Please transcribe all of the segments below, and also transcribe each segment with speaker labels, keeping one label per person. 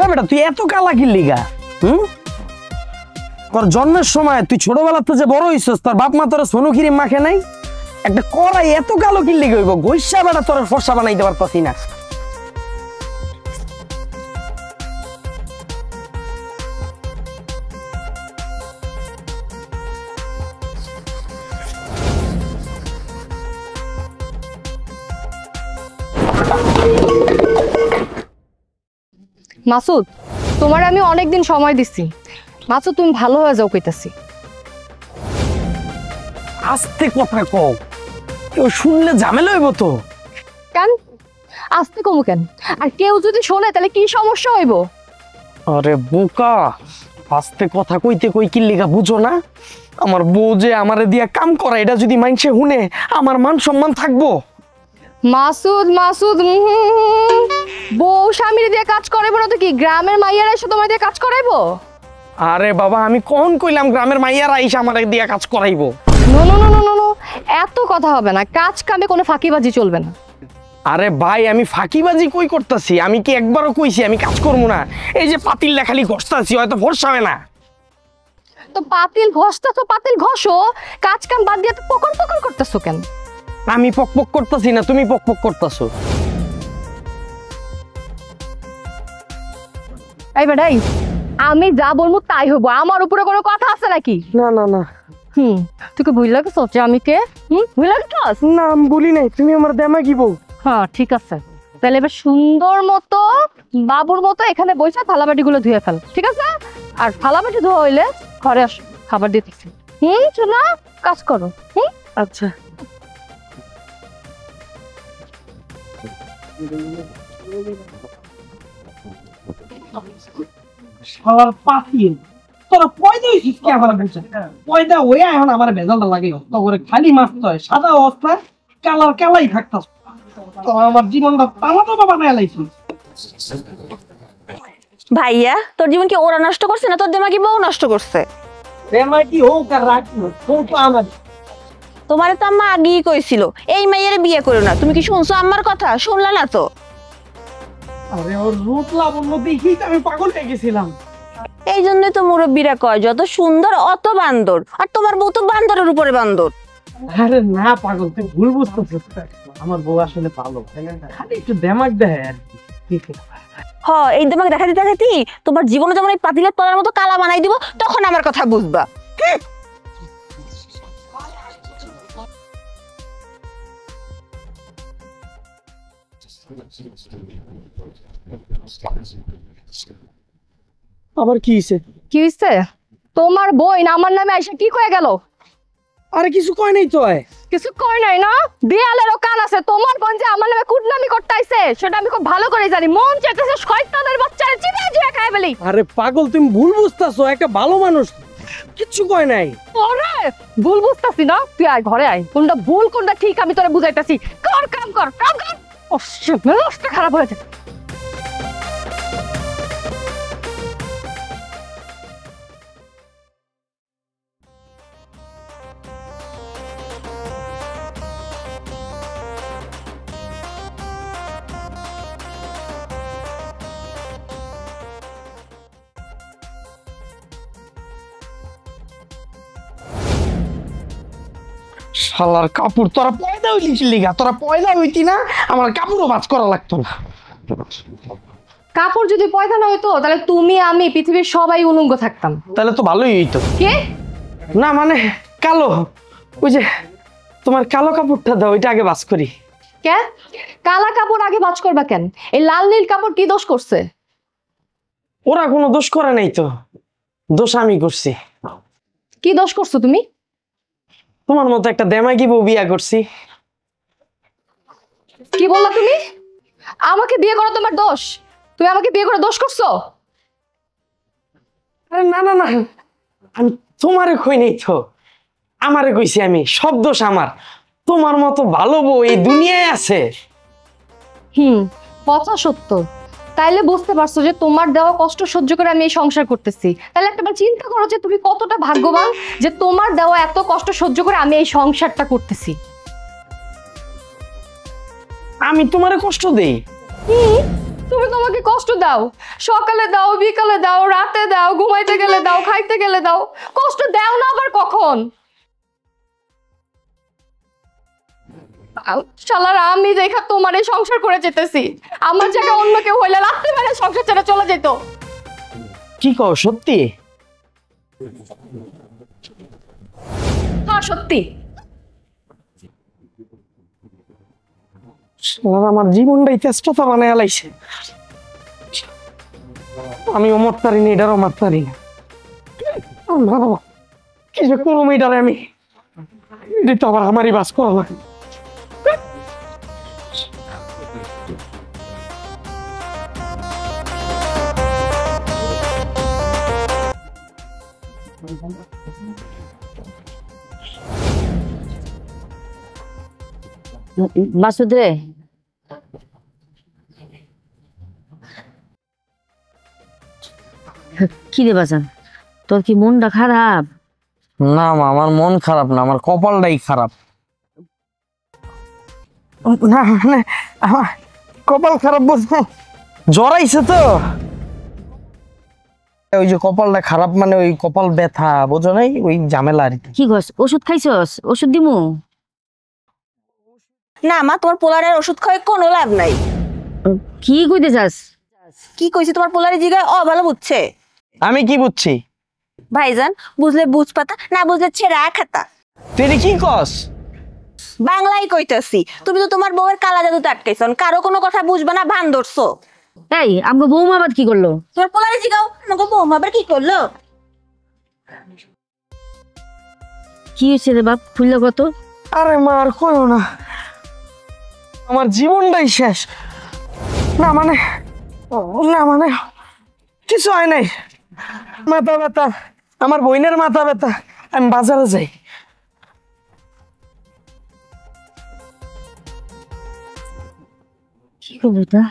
Speaker 1: বেটা তুই এত কালা কি লিগা? তোর জন্মের সময় তুই ছোটবেলাতে যে বড় হইছস তোর বাপ মা তোর সোনু ক্রিম মাখে নাই? একটা কড়াই এত কালো কি লিগা হইব? গৈসা বেটা তোর ফর্সা বানাইতে পারতাছি না।
Speaker 2: মাসুদ, তোমার আমি অনেকদিন সময় দিচ্ছি। মাসুদ তুমি ভালো হয়ে যাও কইতাছি।
Speaker 1: আস্তে কথা কও, কেউ শুনলে ঝামেলা হইব তো।
Speaker 2: কেন আস্তে কমু কেন? আর কেউ যদি শোনে তাহলে কি সমস্যা হইব?
Speaker 1: আরে বোকা, আস্তে কথা কইতে কই কি লিগা বুঝো না? আমার বউ যে আমারে দিয়া কাম করা, এটা যদি মাইনসে শুনে আমার মান সম্মান থাকবো?
Speaker 2: মাসুদ মাসুদ বউ স্বামীর দিয়ে কাজ করাইবো না তো কি গ্রামের মাইয়ারা এসে তোমার দিয়ে কাজ করাইবো?
Speaker 1: আরে বাবা আমি কখন কইলাম গ্রামের মাইয়ারা আইসা আমারে দিয়া কাজ করাইবো?
Speaker 2: No no no no no no, এত কথা হবে না। কাজ কামে কোনো ফাঁকিবাজি চলবে না।
Speaker 1: আরে ভাই আমি ফাঁকিবাজি কই করতেছি? আমি কি একবারও কইছি আমি কাজ করবো না? এই যে পাতিল লেখালি ঘষতাছি, হয়তো ফর্সা হয় না।
Speaker 2: তো পাতিল ঘষতা তো পাতিল ঘষো, কাজ কাম বাদ দিয়ে তো পকর পকর করতেছো কেন?
Speaker 1: আমি পকপক করতেছি না, তুমি পকপক করতেছো।
Speaker 2: এই বেটাই, আমি যা বলবো তাই হবো, আমার উপরে কোনো কথা আছে নাকি?
Speaker 1: না না না।
Speaker 2: তুই কি ভুল লাগছ যে আমি কে? ভুল লাগছস?
Speaker 1: না আমি বলি নাই, তুমি আমার দেমাগি বউ।
Speaker 2: হ্যাঁ ঠিক আছে, তাহলে এবার সুন্দর মতো বাবুর মতো এখানে বসে থালাবাটি গুলো ধুয়ে ফেল, ঠিক আছে? আর থালাবাটি ধোয়া হইলে ঘরে আসো, খাবার দিতেছি। শোনা, কাজ করো।
Speaker 1: আচ্ছা। শালার পাতিল, তোরা পয়দা হইছিস কি আমার বলছে? পয়দা হইয়া এখন আমার ভেজালটা লাগে, তোরে খালি মারতে হয়, সাদা অবস্থা কালার কালাই থাকতাস। তো আমার জীবনটা তামাটা বানায় লাইছিস।
Speaker 3: ভাইয়া তোর জীবন কি ওরা নষ্ট করছে না তোর দেমাগি বউ নষ্ট করছে?
Speaker 1: দেমাগি হোক আর রাখি হোক, তো আমার
Speaker 3: তোমারে তো আম্মা আগেই কইছিল এই মেয়ের বিয়ে করো না। তুমি কি শুনছো আম্মার কথা? শুনলা না তো?
Speaker 1: আরে ওর রূপ লাবণ্য দেখেই তো আমি পাগল হয়ে গেছিলাম।
Speaker 3: এই জন্যই তো মুরব্বীরা কয় যত সুন্দর অত বান্দর, আর তোমার বউ তো বান্দরের উপরে বান্দর।
Speaker 1: আরে না পাগল, তুই ভুল বুঝতেছিস। আমার বউ আসলে ভালো, খালি একটু দেমাগ দেয় আর কি।
Speaker 3: হ, এই দেমাগ দেখাতে দেখাতে তোমার জীবনে যেমন এই পাতিলের তলার মতো কালা বানাই দিব, তখন আমার কথা বুঝবা।
Speaker 1: আবার কি হইছে?
Speaker 2: কি হইছে? তোমার বই না আমার নামে আইসা কি কয়ে গেল?
Speaker 1: আরে কিছু কয় নাই তো।
Speaker 2: কিছু কয় নাই না? দেয়ালেরও কান আছে। তোমার বোন যে আমার নামে কুটনামি করতে আইছে সেটা আমি খুব ভালো করে জানি। মন চাইতেছে শয়তানের বাচ্চারে চিবিয়ে চিবিয়ে খাই ফেলি।
Speaker 1: আরে পাগল তুমি ভুল বুঝতাছো, একটা ভালো মানুষ, কিচ্ছু কয় নাই।
Speaker 2: আরে ভুল বুঝতাছি না? তুই আয় ঘরে আয়, কোনটা ভুল কোনটা ঠিক আমি তোরে বুঝাইতাছি। কর কাম কর, কাম কর। মেজাজটা খারাপ হয়েছে।
Speaker 1: শালার কাপড়, তোরা পয়দা হইলিস লিগা, তোরা পয়দা হইতি না আমার কাপড়ও ভাঁজ করা লাগতো না।
Speaker 2: কাপড় যদি পয়সা না হইতো তাহলে তুমি আমি পৃথিবীর সবাই উলঙ্গ থাকতাম।
Speaker 1: তাহলে তো ভালোই হইতো।
Speaker 2: কে?
Speaker 1: না মানে কালো, ওই যে তোমার কালো কাপড়টা দাও, ওইটা আগে ভাঁজ করি।
Speaker 2: কে? কালা কাপড় আগে ভাঁজ করবা কেন? এই লাল নীল কাপড় কি দোষ করছে?
Speaker 1: ওরা কোনো দোষ করে নাই তো, দোষ আমি করছি।
Speaker 2: কি দোষ করছো তুমি?
Speaker 1: তোমার মতো একটা দেমাগি বউ বিয়া করছি।
Speaker 2: কি বললা তুমি? আমাকে বিয়ে করা তোমার দোষ? তুমি আমাকে বিয়ে করে দোষ করছো?
Speaker 1: আরে না না না, আমি তোমারে কই নাই তো, আমারে কইছি আমি, সব দোষ আমার। তোমার মতো ভালো বউ এই দুনিয়ায় আছে?
Speaker 2: কথা সত্য। তাইলে বুঝতে পারছো যে তোমার দেওয়া কষ্ট সহ্য করে আমি এই সংসার করতেছি। তাহলে একটাবার চিন্তা করো যে তুমি কতটা ভাগ্যবান যে তোমার দেওয়া এত কষ্ট সহ্য করে আমি এই সংসারটা করতেছি।
Speaker 1: আমি তোমারে কষ্ট দেই?
Speaker 2: তুমি তো আমাকে কষ্ট দাও, সকালে দাও, বিকালে দাও, রাতে দাও, ঘুমাইতে গেলে দাও, খাইতে গেলে দাও, কষ্ট দাও না আবার কখন? শালার আমি দেখা তোমার এই সংসার করে যেতেছি, আমার জায়গায় অন্য কেউ হইলে রাত্রে বেলা সংসার ছেড়ে চলে যেত।
Speaker 4: কি কও সত্যি?
Speaker 2: হ্যাঁ সত্যি।
Speaker 4: আমার জীবনটাই তেজপাতা বানায় লাইছে। আমি অমর পারিনি, এটারও মার পারি না। কি যে করুম এটারে আমি, এটা তো আবার আমারই বাস করা লাগে।
Speaker 3: মাসুদ রে, কি রে বাজান, তোর কি মনটা খারাপ?
Speaker 4: না মা, আমার মন খারাপ না, আমার কপালটাই খারাপ। না মানে আমার কপাল খারাপ বলতে জ্বর আইছে তো, ওই যে কপালটা খারাপ মানে ওই কপাল ব্যথা, বোঝো নাই, ওই ঝামেলা আর কি।
Speaker 3: কি গছ, ওষুধ খাইছস? ওষুধ দিমু?
Speaker 5: না মা, তোমার পোলারের ওষুধ খাওয়াই কোনো লাভ নাই।
Speaker 3: কি কইতে যাস?
Speaker 5: কি কইছি তোমার পোলারের জিগায় ভালো বুঝছে?
Speaker 4: আমি কি বুঝছি?
Speaker 5: ভাইজান, বুঝলে বুঝ পাতা, না বুঝলে ছেড়া খাতা।
Speaker 4: তুই কি কস?
Speaker 5: বাংলায় কইতাছি, তুমি তো তোমার বউয়ের কালা জাদুতে আটকাইছো, কারো কোনো কথা বুঝবে না, ভান ধরছো।
Speaker 3: এই আমগো বৌমা আবার কি করলো?
Speaker 5: তোমার পোলারে জিগাও, আমাকে বৌমা আবার কি করলো?
Speaker 3: কি হয়েছে রে বাপ, খুললো কত?
Speaker 4: আরে মা আর কইও না, আমার জীবনটাই শেষ। না মানে কিছু হয় নাই, মাথা ব্যথা, আমার বোনের মাথা ব্যথা, আমি বাজারে যাই।
Speaker 3: কি করবো তা?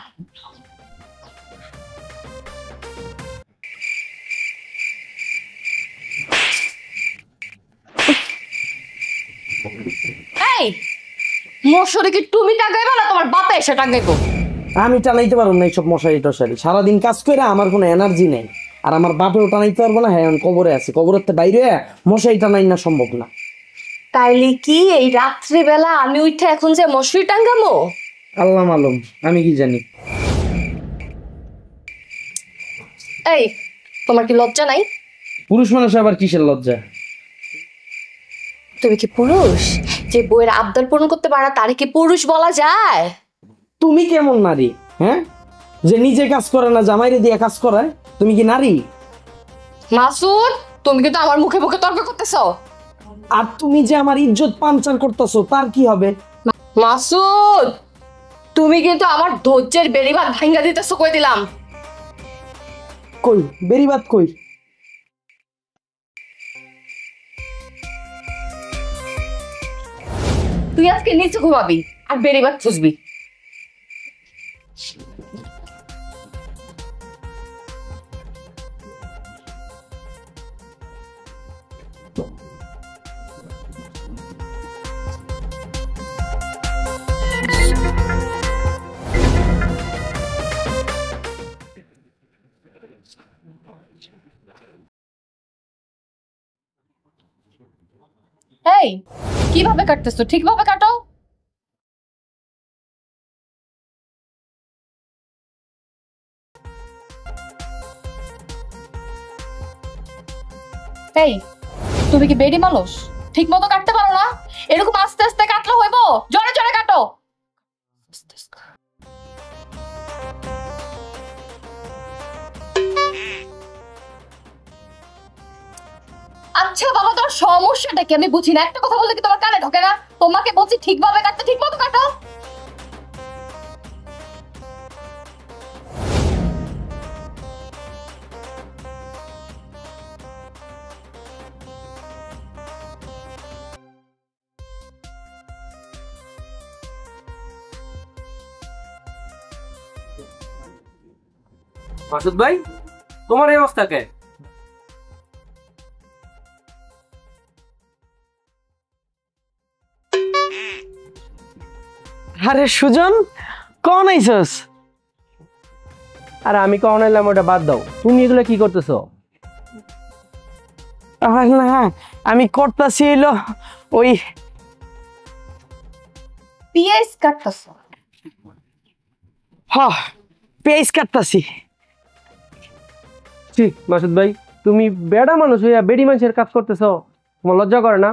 Speaker 2: এই মশারি কি তুমি টাঙ্গাইবা না তোমার বাপে এসে টাঙ্গাইবো?
Speaker 4: আমি টানাইতে পারবো না এইসব মশারি টশারি, সারাদিন কাজ করে আমার কোনো এনার্জি নেই। আর আমার বাপেও টানাইতে পারবো না, হ্যাঁ আমি কবরে আছি, কবরের তো বাইরে মশারি টানাই না সম্ভব না।
Speaker 2: তাইলে কি এই রাত্রিবেলা আমি উঠে এখন যে মশারি টাঙ্গামো?
Speaker 4: আল্লাহ মালুম, আমি কি জানি।
Speaker 2: এই তোমার কি লজ্জা নাই?
Speaker 4: পুরুষ মানুষ আবার কিসের লজ্জা?
Speaker 2: তুমি কি পুরুষ? যে বইয়ের আবদার পূরণ করতে পারে না তারে কি পুরুষ বলা যায়?
Speaker 4: তুমি কেমন নারী, হ্যাঁ, যে নিজে কাজ করে না জামাইরে দিয়ে কাজ করায়? তুমি কি নারী?
Speaker 2: মাসুদ, তুমি কিন্তু আমার মুখে মুখে তর্ক করতেছো।
Speaker 4: আর তুমি যে আমার ইজ্জত পাঞ্চার করতেছো তার কি হবে?
Speaker 2: মাসুদ, তুমি কিন্তু আমার ধৈর্যের বেড়িবাঁধ ভাঙ্গা দিতেছো, কই দিলাম।
Speaker 4: কই বেরিবাদ কই?
Speaker 2: তুই আজকে নিচে ঘুমাবি আর বেড়িবাঁধ খুঁজবি। এই কিভাবে কাটতেছো? ঠিকভাবে কাটো। এই তুমি কি বেডি মানুষ? ঠিক মতো কাটতে পারো না? এরকম আস্তে আস্তে কাটলে হইব, জোরে জোরে কাটো। আচ্ছা বাবা, তোমার সমস্যাটা কি আমি বুঝি না। একটা কথা বললে কি তোমার কানে ঢোকে না? তোমাকে বলছি ঠিকভাবে কাটতে, ঠিক মতো কাটো।
Speaker 6: মাসুদ ভাই, তোমার এই অবস্থা কে?
Speaker 4: আরে সুজন, কোন আইছস?
Speaker 6: আর আমি কখন এলাম ওটা বাদ দাও, তুমি এগুলো কি করতেছো?
Speaker 4: না আমি করতেছি হইলো ওই
Speaker 2: পিএস কাটতাছ?
Speaker 4: পেঁয়াজ কাটতাছি।
Speaker 6: ঠিক মাসুদ ভাই, তুমি বেড়া মানুষ হইয়া বেড়ি মানুষের কাজ করতেছো, তোমার লজ্জা করে না?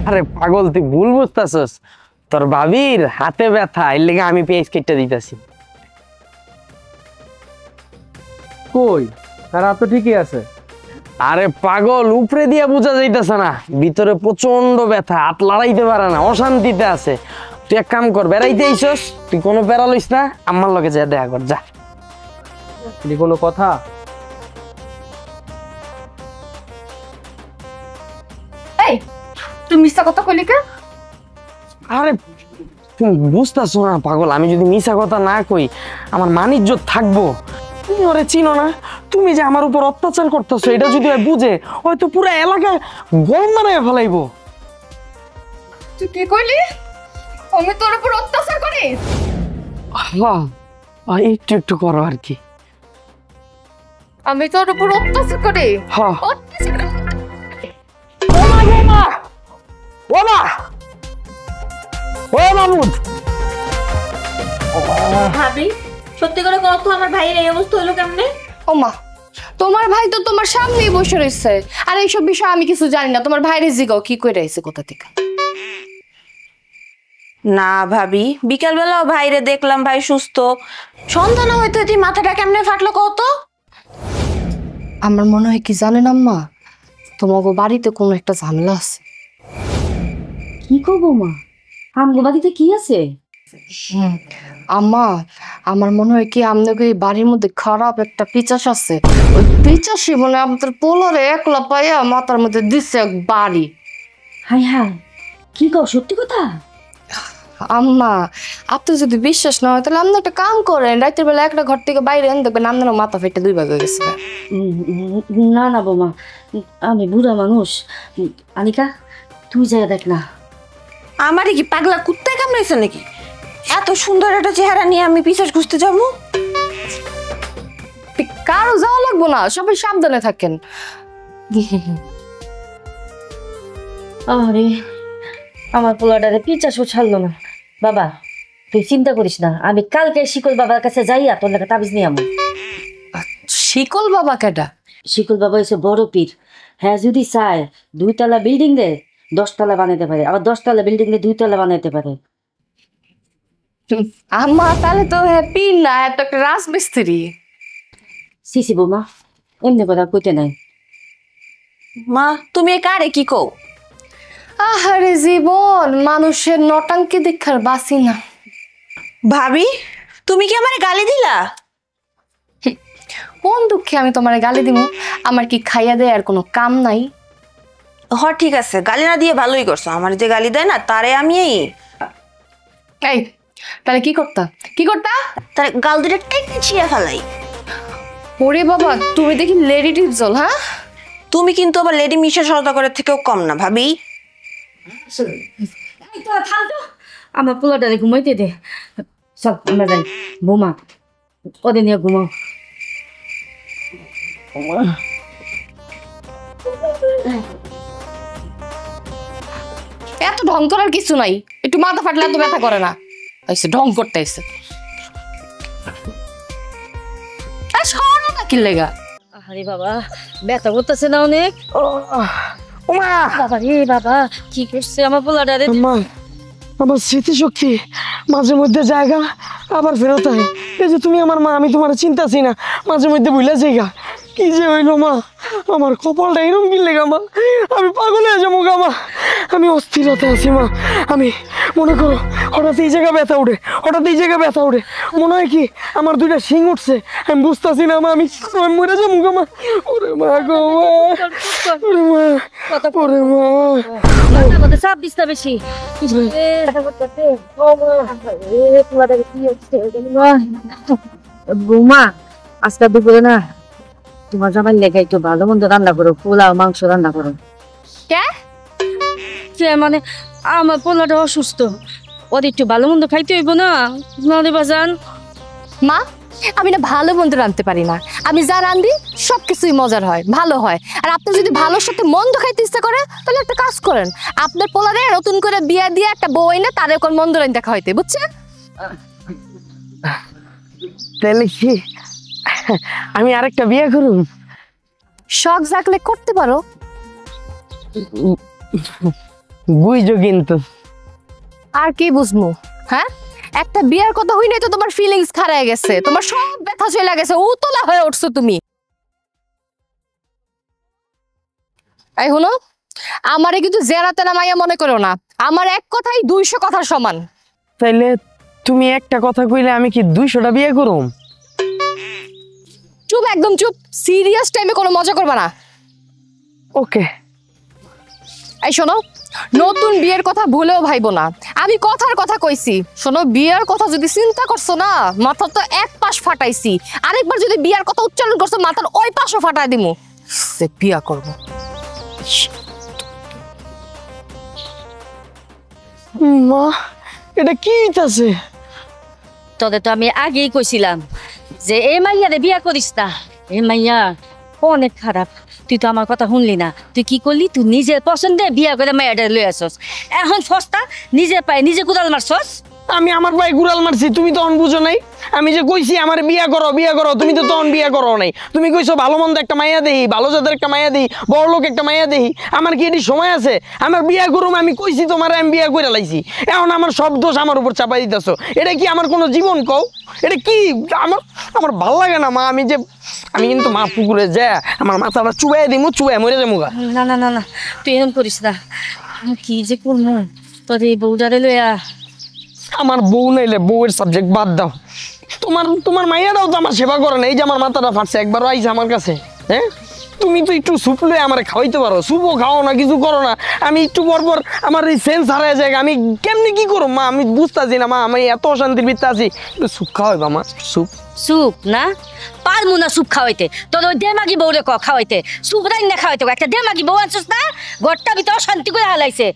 Speaker 4: আরে পাগল, তুই ভুল বুঝতেছস, তোর ভাবির হাতে ব্যথা, এর লেগে আমি পেঁয়াজ কেটে দিতেছি।
Speaker 6: কই, আর তো ঠিকই আছে।
Speaker 4: আরে পাগল, উপরে দিয়া বোঝা যাইতেছে না, ভিতরে প্রচন্ড ব্যথা, হাত লড়াইতে পারে না, অশান্তিতে আছে। তুই এক কাম কর, বেড়াইতে আইসস, তুই কোনো প্যারা লইস না, আমার লগে যা দেখা কর, যা।
Speaker 6: কোনো কথা?
Speaker 2: এই তুই মিথ্যা কথা কইলি কে?
Speaker 4: আরে তুমি বুঝতেছো না পাগল, আমি যদি মিছা কথা না কই আমার মান ইজ্জত থাকবো। তুমি ওরে চিনো না, তুমি যে আমার উপর অত্যাচার করতেছো এটা যদি বুঝে হয়তো পুরো এলাকা গরম বানায় ফেলাইবো।
Speaker 2: তুই কি কইলি? আমি তোর উপর অত্যাচার করি?
Speaker 4: একটু একটু করো আর কি।
Speaker 2: আমি তোর উপর অত্যাচার করি? অত্যাচার করি?
Speaker 4: মাহমুদ,
Speaker 5: ভাবি সত্যি করে কত আমার ভাইয়ের এই অবস্থা হলো কেমনে?
Speaker 2: ও মা, তোমার ভাই তো তোমার সামনেই বসে রয়েছে, আর এইসব বিষয় আমি কিছু জানি না। তোমার ভাইরে জিগাও কি করে আইছে কোথা থেকে।
Speaker 5: না ভাবি, বিকাল বেলাও ভাইরে দেখলাম, ভাই সুস্থ। সন্তান হইতে তুই মাথাটা কেমনে ফাটলো কত?
Speaker 2: আমার মনে হয় কি জানেন আম্মা, তোমাকে বাড়িতে কোনো একটা ঝামেলা আছে।
Speaker 3: কি করবো মা, আমগো বাড়িতে কি আছে?
Speaker 2: আম্মা, আমার মনে হয় কি আপনাকে এই বাড়ির মধ্যে খারাপ একটা পিচাস আছে। ওই পিচাসই বলে আপনাদের পোলারে একলা পাইয়া মাথার মধ্যে দিচ্ছে এক বাড়ি।
Speaker 3: হাই হাই, কি কও, সত্যি কথা?
Speaker 2: আম্মা, আপনি যদি বিশ্বাস না হয় তাহলে আপনি একটা কাম করেন, রাতের বেলা একটা ঘর থেকে বাইরে এনে দেখবেন আপনার মাথা ফেটে দুই ভাগ হয়ে গেছে।
Speaker 3: না না বৌমা, আমি বুড়া মানুষ। আনিকা, তুই যাই দেখ না।
Speaker 5: আমারই কি পাগলা কুত্তায় কামড়াইছে নাকি? এত সুন্দর একটা চেহারা নিয়ে আমি পিছাস খুঁজতে যাবো?
Speaker 2: কারো যাওয়া লাগবো না, সবাই সাবধানে থাকেন।
Speaker 3: আরে আমার পোলাটারে পিচাসও ছাড়লো না। বাবা তুই চিন্তা করিস না, আমি কালকে শিকল বাবার কাছে যাইয়া তোর লেখা তাবিজ নিয়ে আমো।
Speaker 2: শিকল বাবা কেডা?
Speaker 3: শিকল বাবা হচ্ছে বড় পীর। হ্যাঁ, যদি চায় 2 তলা বিল্ডিং রে 10 তলা বানাইতে পারে, আবার 10 তলা বিল্ডিং রে 2 তলা বানাইতে পারে।
Speaker 2: আম্মা তাহলে তো হ্যাপি না, একটা রাজমিস্ত্রি।
Speaker 3: সিসি বৌমা, এমনি কথা কইতে নাই।
Speaker 5: মা তুমি কারে কি কও?
Speaker 2: আহারে জীবন, মানুষের নটাঙ্কি দেখার বাসি না।
Speaker 5: ভাবি তুমি কি আমারে গালি দিলা?
Speaker 2: কোন দুঃখে আমি তোমার গালি দিব? আমার কি খাইয়া দেয় আর কোনো কাম নাই?
Speaker 5: হ ঠিক আছে, গালি না দিয়ে ভালোই করছো। আমার যে গালি দেয় না তারে আমি
Speaker 2: এই তাহলে কি করতা? কি করতা?
Speaker 5: তার গাল দুটো টেনে ছিঁড়ে ফেলাই।
Speaker 2: ওরে বাবা, তুমি দেখি লেডি টিপজল। হ্যাঁ,
Speaker 5: তুমি কিন্তু আবার লেডি মিশা সওদাগরের থেকেও কম না ভাবি।
Speaker 3: আমার পোলাটারে ঘুমাইতে দে, চল আমরা যাই। বৌমা ওদের নিয়ে ঘুমাও।
Speaker 2: এত ঢং করার কিছু নাই, একটু মাথা ফাটলে এত ব্যথা করে না। এসে ঢং করতে এসে কি লেগা?
Speaker 3: আরে বাবা, ব্যথা করতেছে না অনেক? বাবা রে বাবা, কি করছে আমার পোলাটারে?
Speaker 4: আমার স্মৃতিশক্তি মাঝে মধ্যে জায়গা আবার ফেরত হয়। এই যে তুমি আমার মা, আমি তোমার চিন্তাছি না, মাঝে মধ্যে ভুলে যাইগা। কি যে হইলো মা, আমার কপালটা এরকম কি লেগা মা, আমি পাগল হয়ে যাবো গা মা, আমি অস্থিরতা আছি মা। আমি মনে করো হঠাৎ এই জায়গা ব্যথা উঠে, হঠাৎ এই জায়গা ব্যথা উঠে, মনে হয় কি আমার 2টা শিং উঠছে, আমি বুঝতেছি না মা, আমি মরে যাবো গা মা। ওরে মা গো মা, ওরে মা, ওরে মা,
Speaker 3: চাপ দিস না বেশি। বৌমা আজকে দুপুরে না তোমার জামাই লেগে একটু ভালো মন্দ রান্না করো, পোলাও মাংস রান্না করো। মানে আমার পোলাটা অসুস্থ, ওর একটু ভালো মন্দ খাইতে হইব না? নদী বাজান
Speaker 2: মা আমি না ভালো মন্দ রাঁধতে পারি না, আমি যা রাঁধি সবকিছুই মজার হয়, ভালো হয়। আর আপনি যদি ভালোর সাথে মন্দ খাইতে ইচ্ছা করে তাহলে একটা কাজ করেন, আপনার পোলারে নতুন করে বিয়া দিয়ে একটা বউ এনে তার এখন মন্দ রাঁধতে দেখা হইতে, বুঝছেন?
Speaker 4: তাহলে কি আমি আরেকটা বিয়ে করুম?
Speaker 2: শখ জাগলে করতে পারো।
Speaker 4: বুঝছো কিন্তু।
Speaker 2: আর কি বুঝবো? হ্যাঁ, একটা বিয়ার কথা হই নাই তো তোমার ফিলিংস খারাপ গেছে, তোমার সব ব্যথা চলে গেছে, উতলা হয়ে উঠছো তুমি। এই হলো, আমারে কিন্তু জেরা তেরা মাইয়া মনে করো না, আমার এক কথাই 200 কথার সমান।
Speaker 4: তাইলে তুমি একটা কথা কইলে আমি কি 200টা বিয়ে করুম?
Speaker 2: চুপ, একদম চুপ, সিরিয়াস টাইমে কোনো মজা করবা না।
Speaker 4: ওকে।
Speaker 2: এই শোনো, নতুন বিয়ের কথা ভুলেও ভাইবো না, আমি কথার কথা কইছি। শোনো, বিয়ের কথা যদি চিন্তা করছো না, মাথা তো এক পাশ ফাটাইছি, আরেকবার যদি বিয়ের কথা উচ্চারণ করছো মাথার ওই পাশও ফাটাই দিমু। সে বিয়া করব।
Speaker 4: মা, এটা কি হইতাছে?
Speaker 3: তোদের তো আমি আগেই কইছিলাম যে এই মাইয়ারে বিয়া করিস না, এই মাইয়া অনেক খারাপ। তুই তো আমার কথা শুনলি না, তুই কি করলি? তুই নিজের পছন্দে বিয়া করে মাইয়াটা লই আসস, এখন সস্তা নিজে পায় নিজে কুদাল মারছস।
Speaker 4: আমি আমার ভাই গুড়াল মারছি, তুমি তখন বুঝো নাই? আমি যে কইছি আমার বিয়া করো বিয়া করো, তুমি তো তখন বিয়া করো নাই। তুমি কইছো ভালো মন্দ একটা মাইয়া দেই, ভালো জাতের একটা মাইয়া দেই, বড় লোক একটা মাইয়া দেই। আমার কি এটি সময় আছে? আমার বিয়া করুম, আমি কইছি তোমার আমি বিয়া করে লাইছি, এখন আমার সব দোষ আমার উপর চাপাই দিতেছো। এটা কি আমার কোনো জীবন কও? এটা কি আমার আমার ভাল লাগে না মা। আমি কিন্তু মা পুকুরে যা আমার মাথাটা চুবাই দিমু, চুবাই মরে যাবো গা।
Speaker 3: না না না না, তুই এরকম করিস না। আমি কি যে করবো তোর এই বউটারে লইয়া?
Speaker 4: আমার বউ নাইলে বউয়ের সাবজেক্ট বাদ দাও। তোমার মাইয়াটাও তো আমার সেবা করে না। এই যে আমার মাথাটা ফাটছে, একবারও আইছে আমার কাছে। হ্যাঁ, তুমি তো একটু স্যুপ লয়ে আমার খাওয়াইতে পারো, স্যুপও খাও না, কিছু করো না। আমি একটু পর পর আমার এই সেন্স হারায় যায়, আমি কেমনি কি করো মা? আমি বুঝতেছি না মা, আমি এত অশান্তির ভিতরে আছি। একটু স্যুপ খাওয়াইবা মা, স্যুপ।
Speaker 3: সুপ না পারমু না সুপ খাওয়াইতে, তোর ওই দেমাগি বউরে খাওয়াইতে। সুপ রাই না খাওয়াইতে, একটা দেমাগি বউ আনছিস না, ঘরটা ভিতরে অশান্তি করে হালাইছে।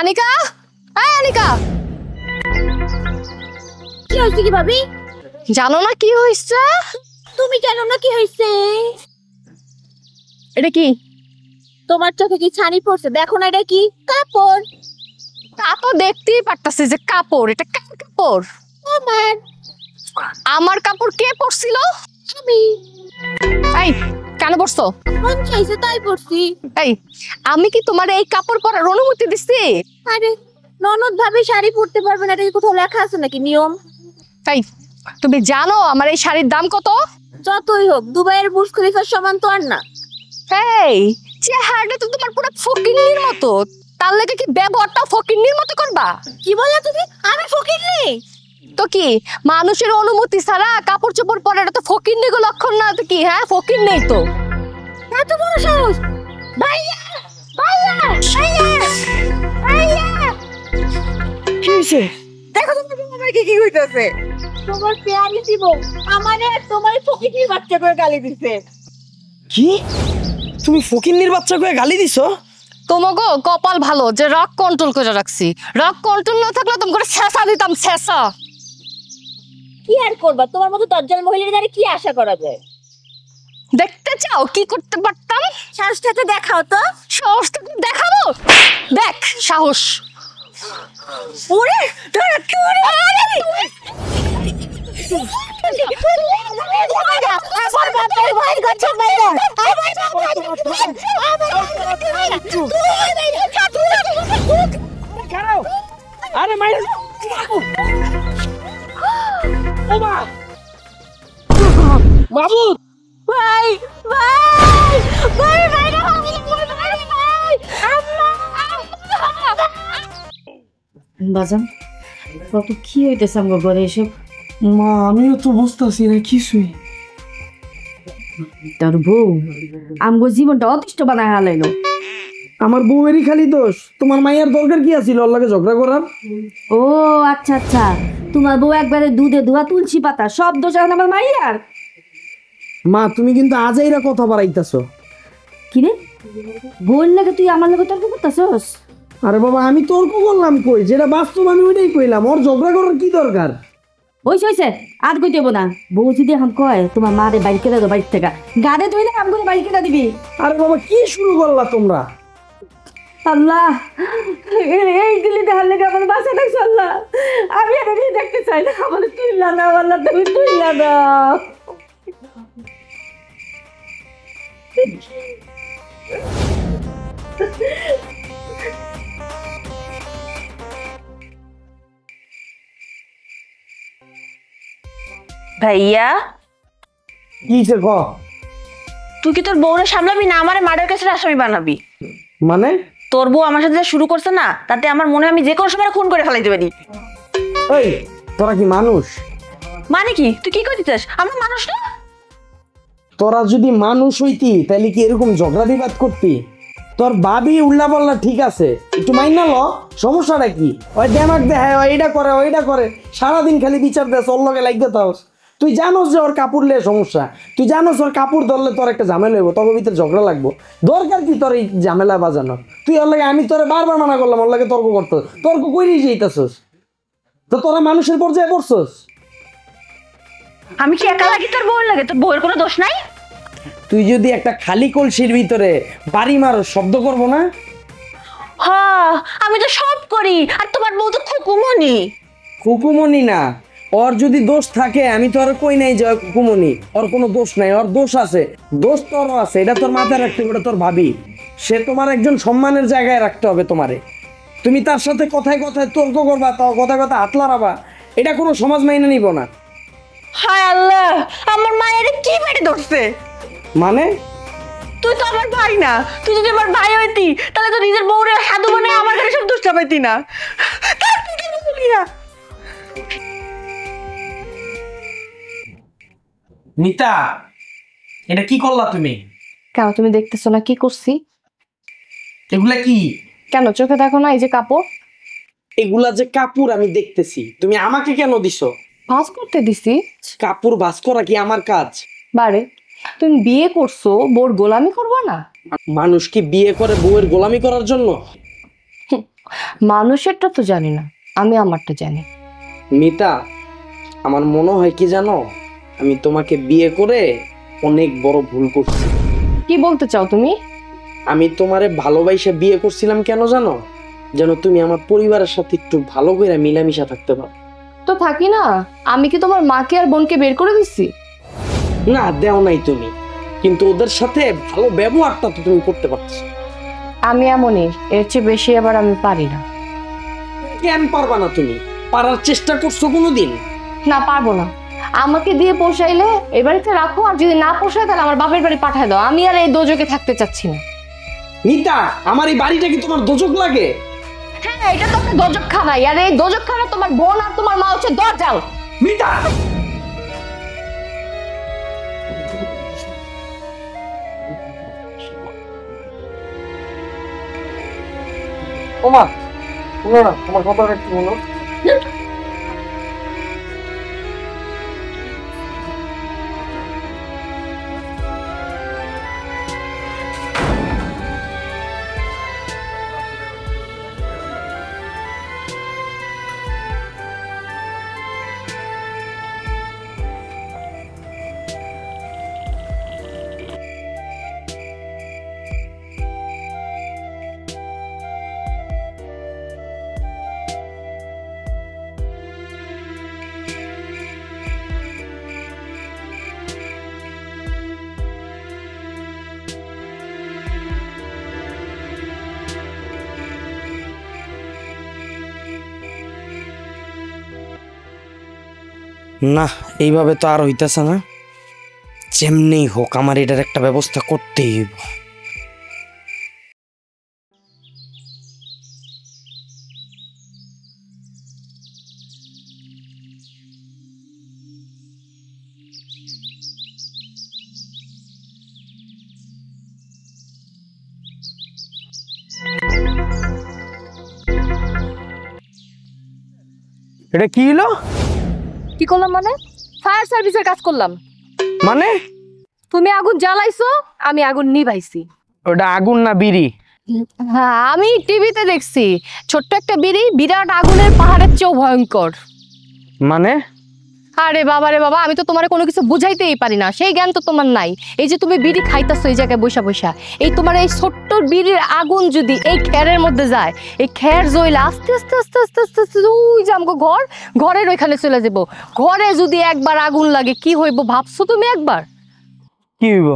Speaker 2: আনিকা, হ্যাঁ আনিকা,
Speaker 5: কি হয়েছে কি ভাবি?
Speaker 2: জানো না কি হয়েছে?
Speaker 5: তুমি জানো না কি হয়েছে?
Speaker 2: এটা কি?
Speaker 5: তোমার চোখে কি ছানি পড়ছে? দেখো না এটা কি কাপড়।
Speaker 2: তা তো দেখতেই পারতাছি যে কাপড়। এটা কার কাপড়?
Speaker 5: আমার।
Speaker 2: আমার কাপড় কে পরছিল?
Speaker 5: আমি।
Speaker 2: এই কেন পরছো?
Speaker 5: মন চাইছে তাই পরছি।
Speaker 2: এই আমি কি তোমার এই কাপড় পরার অনুমতি দিছি?
Speaker 5: আরে ননদ ভাবে শাড়ি পরতে পারবে না, এটা কি কোথাও লেখা আছে নাকি নিয়ম?
Speaker 2: এই তুমি জানো আমার এই শাড়ির দাম কত?
Speaker 5: যতই হোক দুবাইয়ের বুর্জ খলিফার সমান তো আর না।
Speaker 2: এই চেহারাটা তো তোমার পুরো ফকিন্নির মতো, তার লেগে কি ব্যবহারটা ফকিন্নির মতো করবা?
Speaker 5: কি বললা তুমি? আমি ফকিন্নি?
Speaker 2: তো কি মানুষের অনুমতি ছাড়া কাপড় চোপড় পরাটা তো ফকিন্নি গো লক্ষণ না? তো কি হ্যাঁ, ফকিন্নি তো।
Speaker 5: এত বড় সাহস! ভাইয়া ভাইয়া ভাইয়া ভাইয়া,
Speaker 4: কি হয়েছে?
Speaker 5: দেখো তুমি তোমার কি কি হইতাছে। তোমার পেয়ালি দিব আমারে তোমার ফকিন্নির বাচ্চা করে গালি দিছে।
Speaker 4: কি তুমি ফকিন্নির বাচ্চা কয়ে গালি দিছো?
Speaker 2: তোমাগো কপাল ভালো যে রাগ কন্ট্রোল করে রাখছি, রাগ কন্ট্রোল না থাকলে তুমি করে ছেঁচা দিতাম, ছেঁচা।
Speaker 5: কি আর করবা, তোমার মতো দজ্জাল মহিলার দ্বারা কি আশা করা যায়?
Speaker 2: দেখতে চাও কি করতে পারতাম?
Speaker 5: সাহসটা তো দেখাও তো।
Speaker 2: সাহসটা তো দেখাবো, দেখ সাহস।
Speaker 5: ওরে তোরা কি ওরে? আরে আমার বাবার ভাই গচ্ছা বাইরে
Speaker 4: আরে মাইরা ও মা বাবু
Speaker 5: ভাই ভাই ভাই ভাই ভাই ভাই
Speaker 3: বাজান কত কি হইতেছে আমার ঘরে এসব?
Speaker 4: মা আমিও তো বুঝতেছি না কিছুই।
Speaker 3: তোর বউ আমগো জীবনটা অতিষ্ঠ বানায় হালাইলো।
Speaker 4: আমার বউয়েরই খালি দোষ, তোমার মায়ের দরকার কি আছিল ওর লগে ঝগড়া করার?
Speaker 3: ও আচ্ছা আচ্ছা, তোমার বউ একবারে দুধে ধোয়া তুলসী পাতা, সব দোষ এখন আমার মাইয়ার।
Speaker 4: মা তুমি কিন্তু আজাইরা কথা বাড়াইতেছো।
Speaker 3: কি রে, বউর লাগে তুই আমার লাগে তর্ক করতেছস?
Speaker 4: আরে বাবা আমি তর্ক করলাম কই, যেটা বাস্তব আমি ওইটাই কইলাম। ওর ঝগড়া করার কি দরকার?
Speaker 3: হইছে আর কই দেবো না। বউ যদি এখন কয় তোমার মা রে বাড়ি কেটে দাও, বাড়ির থেকে গাড়ে ধুইলে কাম করে বাড়ি কেটে দিবি।
Speaker 4: আরে বাবা কি শুরু করলা তোমরা?
Speaker 3: আল্লাহ, এই দিলি দেখার লেগে আমার বাসা দেখছো আল্লাহ। আমি আর এটাই দেখতে চাই না, আমার তুইলা না আল্লাহ, তুমি তুইলা দাও।
Speaker 5: ভাইয়া
Speaker 4: কি সে ক?
Speaker 5: তুই কি তোর বউরে সামলাবি না আমারে মার্ডার কেসের আসামি বানাবি?
Speaker 4: মানে
Speaker 5: তোর বউ আমার সাথে যা শুরু করছে না, তাতে আমার মনে হয় আমি যে কোনো সময় খুন করে ফেলাইতে পারি।
Speaker 4: এই তোরা কি মানুষ?
Speaker 5: মানে কি তুই কি করতে চাস? আমরা মানুষ না?
Speaker 4: তোরা যদি মানুষ হইতি তাহলে কি এরকম ঝগড়া বিবাদ করতি? তোর ভাবি উল্লা পাল্লা ঠিক আছে, একটু মাইনা ল, সমস্যাটা কি? ওই ড্যামাক দেখায়, ওই এটা করে ওইটা করে, সারাদিন খালি বিচার দেয়, ওর লগে লাগতে তাও। তুই জানোস যে ওর কাপড় লে সমস্যা, তুই জানোস ওর কাপড় ধরলে তোর একটা ঝামেলা হইব, তোর ভিতরে ঝগড়া লাগবো। দরকার কি তোর এই ঝামেলা বাজানো? তুই ওর লাগে, আমি তোরে বারবার মানা করলাম ওর লাগে তর্ক করতে, তর্ক করেই যেতেছস। তো তোরা মানুষের পর্যায়ে পড়ছস।
Speaker 5: আমি কি একা লাগি তোর বউয়ের লাগে? তোর বউয়ের কোনো দোষ নাই?
Speaker 4: তুই যদি একটা খালি কলসির ভিতরে বাড়ি মারো, শব্দ করবো না?
Speaker 5: হ্যাঁ আমি তো সব করি, আর তোমার বউ তো খুকুমনি।
Speaker 4: কুকুমনি না, ওর যদি দোষ থাকে আমি তো আর কই নাই যে কুকুমনি, ওর কোনো দোষ নাই, ওর দোষ আছে। দোষ তোর আছে, এটা তোর মাথায় রাখতে হবে, এটা তোর ভাবি। সে তোমার একজন সম্মানের জায়গায় রাখতে হবে তোমারে। তুমি তার সাথে কথায় কথায় তর্ক করবা, তাও কথায় কথা হাত লড়াবা, এটা কোনো সমাজ মাইনে নিব না।
Speaker 5: হায় আল্লাহ, আমার মায়ের কি মেরে ধরছে?
Speaker 4: মানে
Speaker 5: তুই তো আমার ভাই না, তুই যদি আমার ভাই হইতি তাহলে তো নিজের বউরে সাধু বনে আমার কাছে সব দোষ চাপাইতি না। তার তুই কেন বললি না?
Speaker 1: মিতা, এটা কি করলা তুমি?
Speaker 2: কেন তুমি দেখতেছো না কি করছি?
Speaker 1: এগুলা কি?
Speaker 2: কেন চোখে দেখো না? এই যে কাপড়
Speaker 4: এগুলা যে কাপড় আমি দেখতেছি, তুমি আমাকে কেন দিছো?
Speaker 2: ভাঁজ করতে দিছি।
Speaker 4: কাপড় ভাঁজ করা কি আমার কাজ?
Speaker 2: বারে, তুমি বিয়ে করছো, বোর গোলামি করবো না?
Speaker 4: মানুষ কি বিয়ে করে বউয়ের গোলামি করার জন্য?
Speaker 2: মানুষেরটা তো জানি না, আমি আমারটা জানি।
Speaker 4: মিতা, আমার মনে হয় কি জানো, আমি তোমাকে বিয়ে করে অনেক বড় ভুল করছি।
Speaker 2: কি বলতে চাও তুমি?
Speaker 4: আমি তোমারে ভালোবাসা বিয়ে করছিলাম কেন জানো? যেন তুমি আমার পরিবারের সাথে একটু ভালো করে মিলামিশা থাকতে পারো।
Speaker 2: তো থাকি না, আমি কি তোমার মাকে আর বোনকে বের করে দিচ্ছি?
Speaker 4: না দেও নাই তুমি, কিন্তু ওদের সাথে ভালো ব্যবহারটা তো তুমি করতে পারছো।
Speaker 2: আমি এমনই, এর চেয়ে বেশি আবার আমি পারি না।
Speaker 4: কেন পারবা না? তুমি পারার চেষ্টা করছো কোনোদিন?
Speaker 2: না, পারবো না। আমাকে দিয়ে পোষাইলে এ বাড়িতে রাখো, আর যদি না পোষায় তাহলে আমার বাপের বাড়ি পাঠায় দাও। আমি আর এই দোজকে থাকতে চাচ্ছি না।
Speaker 4: মিতা, আমার এই বাড়িটা কি তোমার দোজক লাগে?
Speaker 2: হ্যাঁ, এটা তো একটা দোজক খানাই, আর এই দোজক খানা তোমার বোন আর তোমার মা হচ্ছে দরজাল।
Speaker 4: মিতা, ওমা শোনো না, তোমার কথাটা একটু বলো। না, এইভাবে তো আর হইতেছে না। যেমনি হোক আমার এটার একটা ব্যবস্থা করতেই হইব। এটা কি হলো?
Speaker 2: কি করলাম মানে? ফায়ার সার্ভিসের কাজ করলাম।
Speaker 4: মানে
Speaker 2: তুমি আগুন জ্বালাইছো, আমি আগুন নিভাইছি।
Speaker 4: ওটা আগুন না বিড়ি?
Speaker 2: হ্যাঁ, আমি টিভিতে দেখছি ছোট্ট একটা বিড়ি বিরাট আগুনের পাহাড়ের চেয়েও ভয়ঙ্কর।
Speaker 4: মানে
Speaker 2: আরে বাবা রে বাবা, আমি তো তোমার কোনো কিছু বুঝাইতেই পারি না, সেই জ্ঞান তো তোমার নাই। এই যে তুমি বিড়ি খাইতেছো এই জায়গায় বসা বসা, এই তোমার এই ছোট্ট বিড়ির আগুন যদি এই খেরের মধ্যে যায়, এই খের জ্বলে আস্তে আস্তে আস্তে আস্তে আস্তে আস্তে ওই যে আমাকে ঘরের ওইখানে চলে যাব। ঘরে যদি একবার আগুন লাগে কি হইব ভাবছো তুমি একবার?
Speaker 4: কি হইব?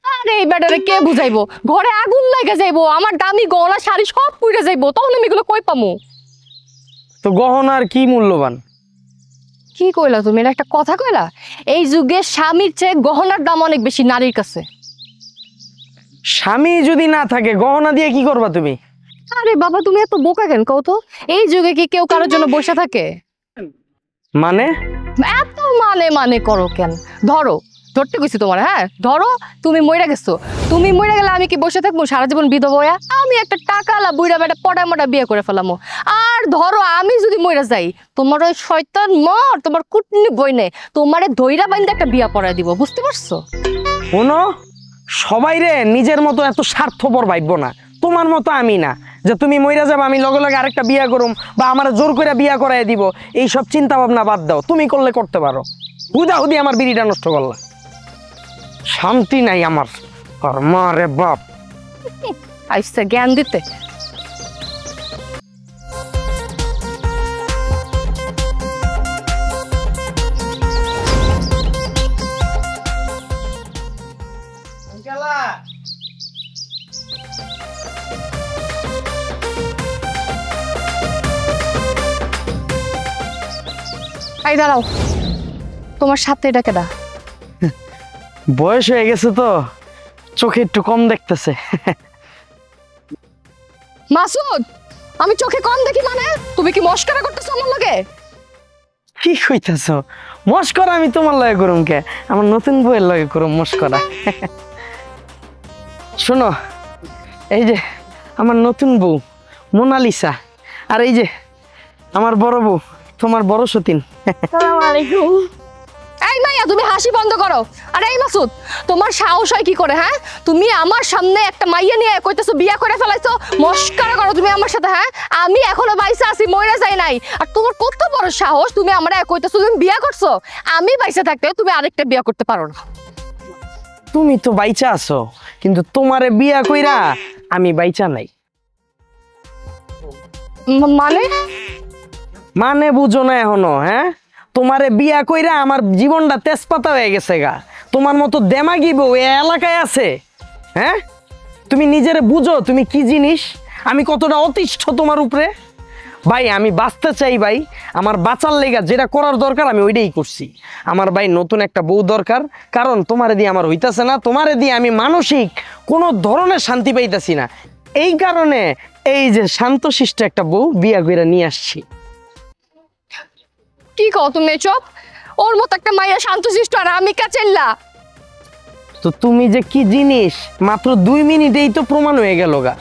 Speaker 2: আরে এই ব্যাটারে কে বুঝাইবো? ঘরে আগুন লাগে যাইবো, আমার দামি গহনা শাড়ি সব পুড়ে যাইবো, তখন আমি এগুলো কই পামু?
Speaker 4: তো গহনার কি মূল্যবান?
Speaker 2: কি কইলা তুমি? এটা একটা কথা কইলা? এই যুগে স্বামীর চেয়ে গহনার দাম অনেক বেশি নারীর কাছে।
Speaker 4: স্বামী যদি না থাকে গহনা দিয়ে কি করবা তুমি?
Speaker 2: আরে বাবা তুমি এত বোকা কেন কও তো? এই যুগে কি কেউ কারোর জন্য বসে থাকে?
Speaker 4: মানে
Speaker 2: এত মানে করো কেন? ধরতে গেছি তোমার, হ্যাঁ ধরো তুমি মইরা গেছো, তুমি মইরা গেলে আমি কি বসে থাকবো সারা জীবন বিধবা হইয়া? আমি একটা টাকালা বুইড়া বেটা পড়া মোটা বিয়ে করে ফেলামো। আর ধরো আমি যদি মইরা যাই, তোমার ওই শয়তান মর তোমার কুটনি বইনে তোমারে ধইরা বাইন্দা একটা বিয়া পড়ায় দিব, বুঝতে পারছো?
Speaker 4: শোনো, সবাই রে নিজের মতো এত স্বার্থপর ভাববো না। তোমার মতো আমি না যে তুমি মইরা যাবে আমি লগে লগে আরেকটা বিয়া করুম বা আমার জোর করে বিয়া করাই দিব। এইসব চিন্তা ভাবনা বাদ দাও, তুমি করলে করতে পারো। হুদাহুদি আমার বিড়িটা নষ্ট করলা, শান্তি নাই আমার। আর মা রে বাপ,
Speaker 2: আইসা জ্ঞান দিতে। এই দাঁড়াও, তোমার সাথে এটা কেডা?
Speaker 4: বয়স হয়ে গেছে তো চোখে একটু কম দেখতেছে।
Speaker 2: মাসুদ, আমি চোখে কম দেখি মানে? তুমি কি মস্করা করতেছো আমার লগে?
Speaker 4: কি কইতাছ? মস্করা আমি তোমার লগে করুম কে? আমার নতুন বউয়ের লগে করুম মস্করা। শোনো, এই যে আমার নতুন বউ মোনালিসা, আর এই যে আমার বড় বউ তোমার বড় সতীন।
Speaker 2: আসসালামু আলাইকুম। এই মাইয়া তুমি হাসি বন্ধ করো। আরে এই মাসুদ, তোমার সাহস হয় কি করে? হ্যাঁ, তুমি আমার সামনে একটা মাইয়া নিয়ে কইতেছো বিয়া করে ফেলাইছো, মস্করা করো তুমি আমার সাথে? হ্যাঁ, আমি এখনো বাইসা আছি, মইরা যাই নাই, আর তোমার কত বড় সাহস তুমি আমারে কইতেছো তুমি বিয়া করছো? আমি বাইসা থাকতে তুমি আরেকটা বিয়া করতে পারো না।
Speaker 4: তুমি তো বাইচা আছো, কিন্তু তোমারে বিয়া কইরা আমি বাইচা নাই।
Speaker 2: মানে
Speaker 4: মানে বুঝো না এখনো? হ্যাঁ, তোমারে বিয়া কইরা আমার জীবনটা তেজপাতা হয়ে গেছে গা। তোমার মতো দেমাগি বউ এ এলাকায় আছে? হ্যাঁ, তুমি নিজেরে বুঝো তুমি কি জিনিস? আমি কতটা অতিষ্ঠ তোমার উপরে। ভাই আমি বাঁচতে চাই ভাই, আমার বাঁচার লেগা যেটা করার দরকার আমি ওইটাই করছি। আমার ভাই নতুন একটা বউ দরকার, কারণ তোমারে দিয়ে আমার হইতাছে না, তোমারে দিয়ে আমি মানসিক কোনো ধরনের শান্তি পাইতাছি না। এই কারণে এই যে শান্তশিষ্ট একটা বউ বিয়া কইরা নিয়ে আসছি।
Speaker 2: কি কও তুমি এসব? ওর মতো একটা মাইয়া শান্তশিষ্ট আর আমি কাচেল্লা।
Speaker 4: তো তুমি যে কি জিনিস মাত্র 2 মিনিটেই তো প্রমাণ হয়ে গেল গা।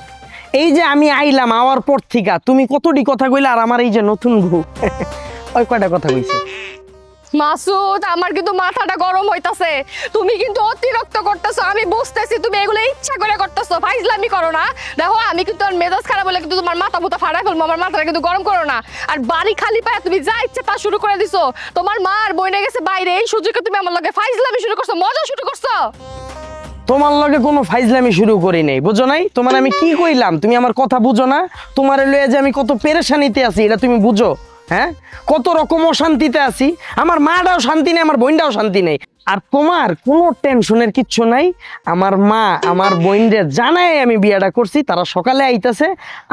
Speaker 4: এই যে আমি আইলাম আওয়ার পর থেকে তুমি কতটি কথা কইলা, আর আমার এই যে নতুন বউ ওই কয়টা কথা কইছে।
Speaker 2: মাসুদ, আমার কিন্তু মাথাটা গরম হইতাছে, তুমি কিন্তু অতিরিক্ত করতেছো, আমি বুঝতেছি তুমি এগুলো ইচ্ছা করে করতেছো, ফাইজলামি করো না। দেখো আমি কিন্তু আর মেজাজ খারাপ হলে কিন্তু তোমার মাথা মুথা ফাড়াই ফেলবো, আমার মাথাটা কিন্তু গরম করো না। আর বাড়ি খালি পায় তুমি যা ইচ্ছা তা শুরু করে দিছো। তোমার মা আর বইনে গেছে বাইরে, এই সুযোগে তুমি আমার লগে ফাইজলামি শুরু করছো, মজা শুরু করছো।
Speaker 4: তোমার লগে কোনো ফাইজলামি শুরু করি নাই, বুঝো নাই? তোমার আমি কি কইলাম তুমি আমার কথা বুঝো না? তোমার লয়ে যে আমি কত পেরেশানিতে আছি এটা তুমি বুঝো? হ্যাঁ, কত রকম অশান্তিতে আছি, আমার মাটাও শান্তি নেই, আমার বোনটাও শান্তি নেই। আর তোমার কোনো টেনশনের কিচ্ছু নাই। আমার মা আমার বোনদের জানাই আমি বিয়েটা করছি, তারা সকালে আইতাছে,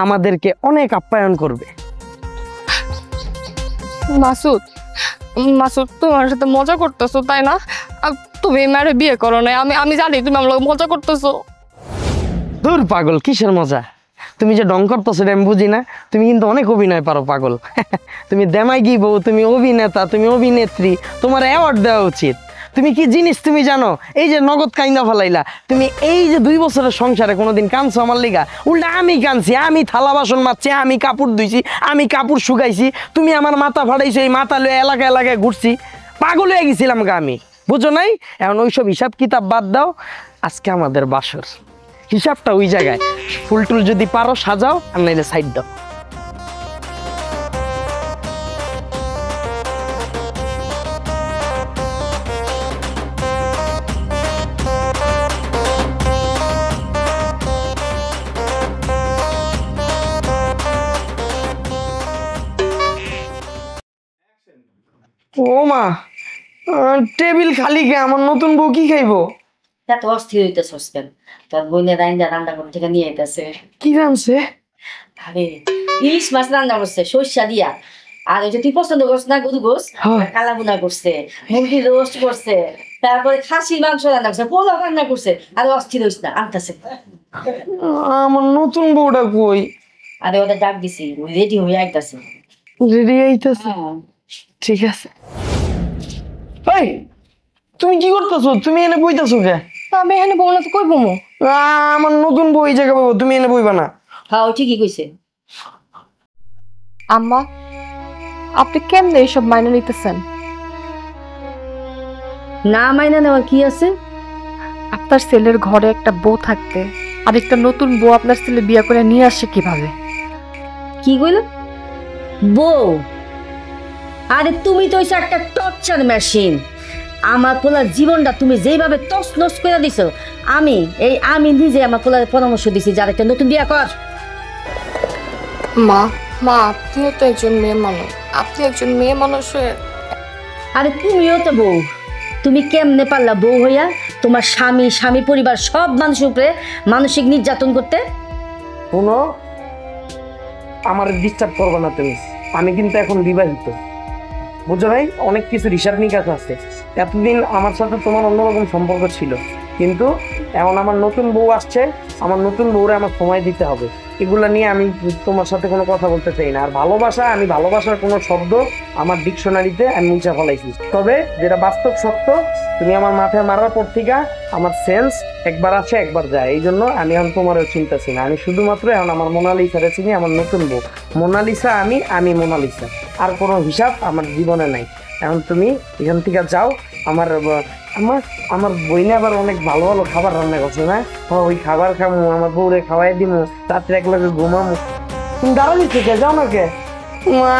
Speaker 4: আমাদেরকে অনেক আপ্যায়ন করবে।
Speaker 2: মাসুদ, মাসুদ তুমি আমার সাথে মজা করতেছো তাই না? তুমি মেরে বিয়ে করো না, আমি জানি তুমি আমার লগে মজা করতেছো।
Speaker 4: দূর পাগল, কিসের মজা? তুমি যে ডং করতেছো সেটা আমি বুঝি না। তুমি কিন্তু অনেক অভিনয় পারো পাগল। তুমি দেমাগি বউ, তুমি অভিনেতা, তুমি অভিনেত্রী, তোমার অ্যাওয়ার্ড দেওয়া উচিত। তুমি কি জিনিস তুমি জানো? এই যে নগদ কাইন্দা ফেলাইলা তুমি, এই যে 2 বছরের সংসারে কোনোদিন কাঁদছো আমার লিগা? উল্টা আমি কাঁদছি, আমি থালা বাসন মাজছি, আমি কাপড় ধুইছি, আমি কাপড় শুকাইছি, তুমি আমার মাথা ফাড়াইছো, এই মাথা লয়ে এলাকা এলাকায় ঘুরছি, পাগল হয়ে গেছিলাম গা আমি, বুঝো নাই? এখন ওইসব হিসাব কিতাব বাদ দাও, আজকে আমাদের বাসর, হিসাবটা ওই জায়গায়। ফুল টুল যদি পারো সাজাও, আর নাইলে সাইড দাও। ও মা, টেবিল খালি কে? আমার নতুন বউ কি খাইবো?
Speaker 3: এত অস্থির হইতেছস কেন? তোর বোনের রান্না করে থেকে নিয়ে আইতাছে।
Speaker 4: কি রানছে?
Speaker 3: আরে ইলিশ মাছ রান্না করছে সরষা দিয়া, আর ওই যে তুই পছন্দ করছ না গরু গোস, কালা বুনা করছে, মুরগি রোস্ট করছে, তারপরে খাসির মাংস রান্না করছে, পোলাও রান্না করছে। আর অস্থির হইস না, আনতেছে।
Speaker 4: আমার নতুন বউটা কই?
Speaker 3: আরে ওদের ডাক দিছি, রেডি হয়ে আইতাছে।
Speaker 4: রেডি আইতাছে? ঠিক আছে। এই তুমি কি করতেছো? তুমি এনে বইতাছো কে?
Speaker 2: আমি এখানে বউ না তো কই বমু?
Speaker 4: আমার নতুন বউ এই জায়গায় বইবো, তুমি এনে বইবা না।
Speaker 3: হ্যাঁ ও ঠিকই কইছে।
Speaker 2: আম্মা, আপনি কেমনে এইসব মাইনে নিতেছেন?
Speaker 3: না মাইনা নেওয়ার কি আছে?
Speaker 2: আপনার ছেলের ঘরে একটা বউ থাকতে আর একটা নতুন বউ আপনার ছেলে বিয়ে করে নিয়ে আসে কিভাবে?
Speaker 3: কি কইল? বউ? আরে তুমি তো হইছো একটা টর্চার মেশিন। আমার পোলার জীবনটা তুমি যেভাবে তছনছ করে দিছো, আমি নিজে আমার পোলার পরামর্শ দিছি যার একটা নতুন বিয়ে কর।
Speaker 2: মা, আপনিও তো একজন মেয়ে মানুষ, আপনি একজন মেয়ে মানুষ হয়ে।
Speaker 3: আরে তুমিও তো বউ, তুমি কেমনে পারলা বউ হইয়া তোমার স্বামী পরিবার সব মানুষের উপরে মানসিক নির্যাতন করতে?
Speaker 4: শোনো, আমার ডিস্টার্ব করবো না তুমি, আমি কিন্তু এখন বিবাহিত, বুঝো নাই? অনেক কিছু হিসাব নিকাশ আছে। এতদিন আমার সাথে তোমার অন্যরকম সম্পর্ক ছিল, কিন্তু এখন আমার নতুন বউ আসছে, আমার নতুন বউরে আমার সময় দিতে হবে। এগুলা নিয়ে আমি তোমার সাথে কোনো কথা বলতে চাই না। আর ভালোবাসা, আমি ভালোবাসার কোনো শব্দ আমার ডিকশনারিতে আমি মুছে ফেলাইছি। তবে যেটা বাস্তব সত্য, তুমি আমার মাথায় মারার পর থেকে আমার সেন্স একবার আসে একবার যায়, এই জন্য আমি এখন তোমারও চিন্তাছি না। আমি শুধুমাত্র এখন আমার মোনালিসারে চিনি, আমার নতুন বউ মোনালিসা, আমি মোনালিসা। আর কোনো হিসাব আমার জীবনে নাই। এখন তুমি এখান থেকে যাও। আমার বইনে আবার অনেক ভালো ভালো খাবার রান্না করছে না? ওই খাবার খামো, আমার বউরে খাওয়াই দিমু, রাত্রে এক লগে ঘুমামো। তুমি দাঁড়ালি থেকে যাও না কে?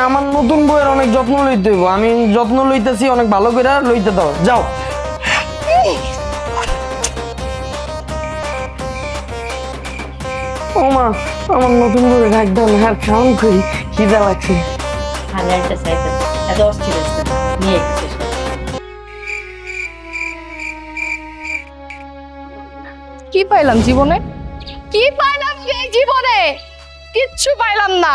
Speaker 4: আমার নতুন বউয়ের অনেক যত্ন লইতে হইব, আমি যত্ন লইতেছি, অনেক ভালো করে লইতে দাও, যাও। ও মা, আমার নতুন বউয়ের একদম আর খাওয়ান করি, খিদা লাগছে।
Speaker 3: এত অস্থির হচ্ছে নিয়ে
Speaker 2: কি পাইলাম জীবনে? কি পাইলাম এই জীবনে? কিচ্ছু পাইলাম না।